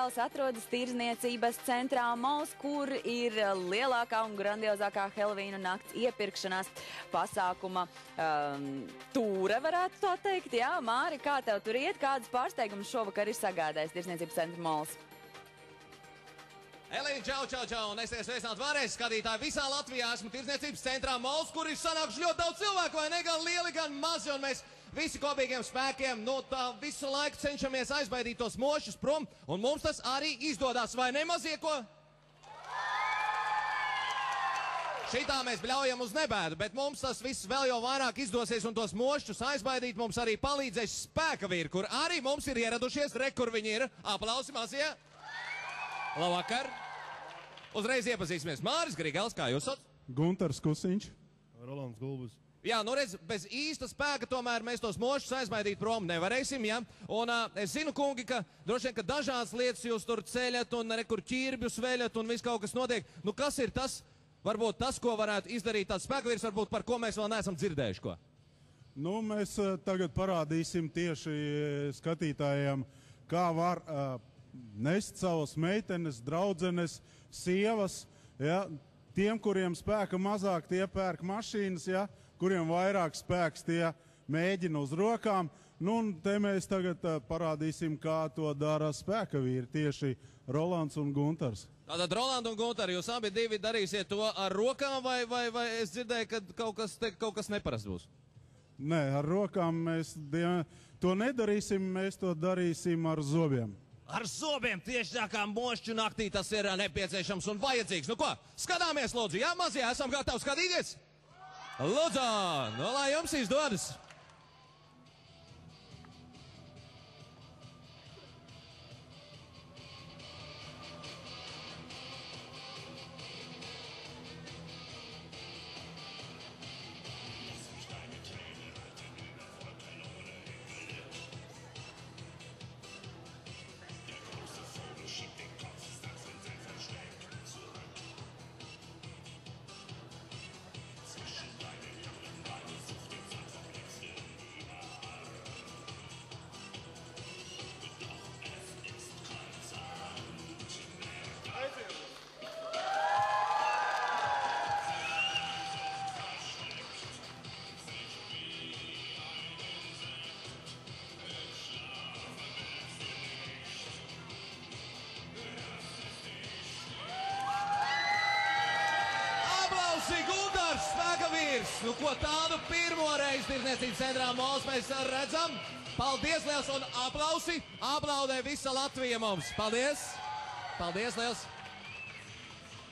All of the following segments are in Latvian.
veikals atrodas Tirdzniecības centrā Mols, kur ir lielākā un grandiozākā Helovīnu nakts iepirkšanās pasākuma tūre, varētu tā teikt. Jā, Māri, kā tev tur iet? Kādas pārsteigumus šovakar ir sagādājis Tirdzniecības centra Mols? Elīna, čau, un esiet sveicināti vēlreiz, skatītāji, visā Latvijā. Esmu Tirdzniecības centrā Mols, kur ir sanākuši ļoti daudz cilvēku, vai ne, gan lieli, gan mazi, un mēs visi kopīgiem spēkiem, tā visu laiku cenšamies aizbaidīt tos mošus prom, un mums tas arī izdodas, vai ne, mazie, ko? Šitā mēs bļaujam uz nebēdu, bet mums tas viss vēl jau vairāk izdosies, un tos mošus aizbaidīt mums arī palīdzēs spēka vīri, kur arī mums ir ieradušies, re, kur viņi ir. Aplausi, mazie! Labvakar! Uzreiz iepazīsimies. Māris Grigels, kā jūs sauc? Guntars Kusiņš. Rolands Gulbis. Jā, nu redz, bez īsta spēka tomēr mēs tos mošus aizbaidīt prom nevarēsim, ja? Un es zinu, kungi, ka droši vien, ka dažādas lietas jūs tur ceļat un rekur ķirbjus veļat un viss kaut kas notiek. Nu, kas ir tas, varbūt tas, ko varētu izdarīt tāds spēkavīrs, varbūt par ko mēs vēl neesam dzirdējuši, ko? Nu, mēs tagad parādīsim tieši skatītājiem, kā var nest savas meitenes, draudzenes, sievas, ja? Tiem, kuriem spēka mazāk, tie pērk mašīnas, ja? Kuriem vairāk spēks, tie mēģina uz rokām. Nu, un te mēs tagad parādīsim, kā to dara spēka vīri, tieši Rolands un Guntars. Tātad, Roland un Guntar, jūs abi divi darīsiet to ar rokām, vai es dzirdēju, ka kaut kas neparasts būs? Nē, ar rokām mēs to nedarīsim, mēs to darīsim ar zobiem. Ar zobiem, tieši tā kā mošķu naktī tas ir nepieciešams un vajadzīgs. Nu ko, skatāmies, lūdzu, jā, mazie, esam gatavi skatīties? Lūdzu, nu lai jums izdodas! Nu, ko tādu pirmo reizi Tirdzniecības centrā Mols mēs redzam. Paldies liels un aplausi. Aplaudē visa Latvija mums. Paldies. Paldies liels.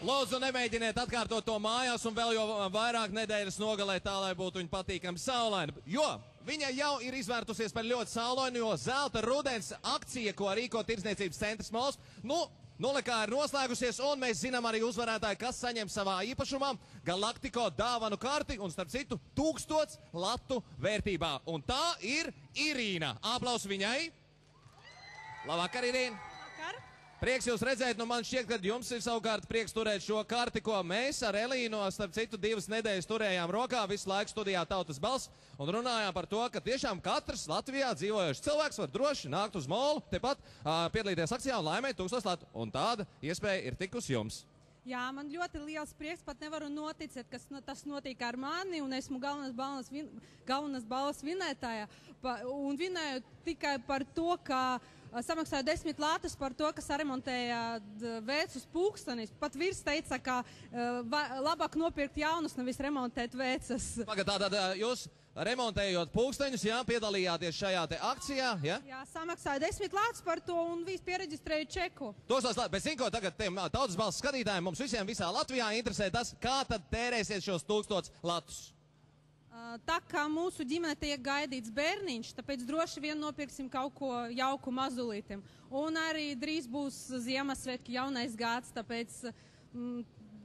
Lūdzu, nemēģiniet atkārtot to mājās un vēl jau vairāk nedēļas nogalē tā, lai būtu viņa patīkami saulaini. Jo viņa jau ir izvērtusies par ļoti saulaini, jo zelta rudens akcija, ko rīko Tirdzniecības centrs Mols, Nulekā ir noslēgusies, un mēs zinām arī uzvarētāju, kas saņem savā īpašumā Galaktiko dāvanu karti, un starp citu 1000 latu vērtībā. Un tā ir Irīna. Aplausi viņai. Labvakar, Irīna. Labvakar. Prieks jūs redzēt, nu man šķiet, ka jums ir savukārt prieks turēt šo karti, ko mēs ar Elīnu, starp citu 2 nedēļas turējām rokā, visu laiku studijā Tautas balss, un runājām par to, ka tiešām katrs Latvijā dzīvojošs cilvēks var droši nākt uz Molu, tepat piedalīties akcijā un laimēt 1000 latu. Un tāda iespēja ir tikusi jums. Jā, man ļoti liels prieks, pat nevaru noticēt, ka tas notika ar mani, un esmu galvenās balvas vinētāja. Un vinēju tikai par to, ka samaksāju 10 latus par to, ka saremontēja vecus pulkstenis. Pat vīrs teica, ka labāk nopirkt jaunus, nevis remontēt vecas. Tātad jūs remontējot pulksteņus, jā, piedalījāties šajā te akcijā, jā? Jā, samaksāju 10 latus par to un visu piereģistrēju čeku. Bet zin ko, tagad tiem Tautas balss skatītājiem mums visiem visā Latvijā interesē tas, kā tad tērēsiet šos 1000 latus? Tā kā mūsu ģimene tiek gaidīts bērniņš, tāpēc droši vien nopirksim kaut ko jauku mazulītim. Un arī drīz būs Ziemassvētki, jaunais gads, tāpēc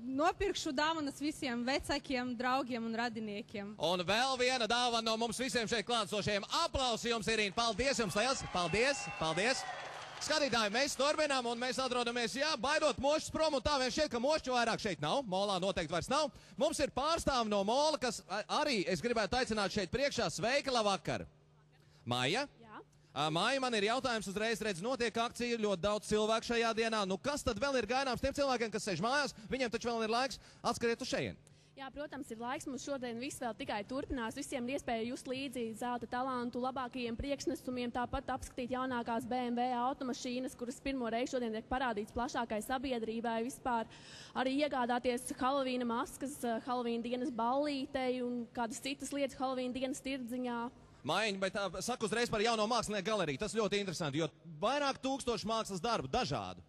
nopirkšu dāvanas visiem vecākiem, draugiem un radiniekiem. Un vēl viena dāvana no mums visiem šeit klātsošajiem. Aplausi jums, Irīna! Paldies jums liels! Paldies! Paldies! Skatītāji, mēs turpinām un mēs atrodamies, jā, baidot mošus prom, un tā vien šķiet, ka mošķu vairāk šeit nav. Molā noteikti vairs nav. Mums ir pārstāvi no Mola, kas arī es gribētu aicināt šeit priekšā. Sveika, labvakar! Maija? Jā. Māja, man ir jautājums uzreiz, redz, notiek akcija, ļoti daudz cilvēku šajā dienā. Nu, kas tad vēl ir gaidāms tiem cilvēkiem, kas sēž mājās? Viņiem taču vēl ir laiks atskriet uz šejien. Jā, protams, ir laiks. Mums šodien viss vēl tikai turpinās. Visiem ir iespēja just līdzi zelta talantu, labākajiem priekšnesumiem, tāpat apskatīt jaunākās BMW automašīnas, kuras pirmo reizi šodien tiek parādīts plašākai sabiedrībai vispār. Arī iegādāties Halloween maskas, Halloween dienas ballītei un kādas citas lietas Halloween dienas tirdziņā. Maiņa, bet saku uzreiz par jauno mākslinieku galeriju. Tas ļoti interesanti, jo vairāk tūkstoši mākslas darbu, dažādu.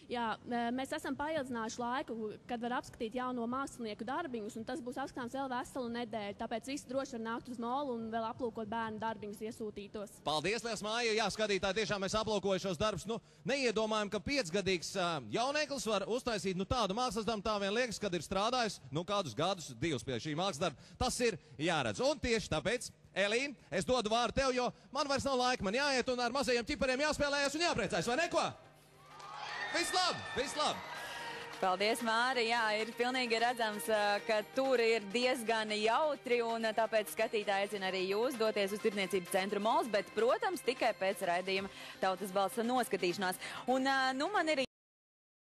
Jā, mēs esam paildzinājuši laiku, kad var apskatīt jauno mākslinieku darbiņus, un tas būs apskatāms vēl veselu nedēļu. Tāpēc visi droši var nākt uz molu un vēl aplūkot bērnu darbiņus iesūtītos. Paldies, liels Māja! Jā, skatītāji, tiešām mēs aplūkojušos darbus. Nu, neiedomājam, ka 5-gadīgs jaunieklis var uztaisīt tādu mākslas darbu, tā vien liekas, kad ir strādājis kādus gadus, 2 pie šī mākslas darba. Tas ir jāredz. Un tieši tāpēc, Elīna, es dodu vārdu tev, jo man vairs nav laika, man jāiet un ar mazajiem ķipariem jāspēlējas un jāpriecājas, vai neko? Viss labi, viss labi. Paldies, Māri. Jā, ir pilnīgi redzams, ka tur ir diezgan jautri, un tāpēc skatītāji aicina arī jūs doties uz Tirdzniecības centru Mols, bet, protams, tikai pēc raidījuma Tautas balss noskatīšanās. Un, nu, man ir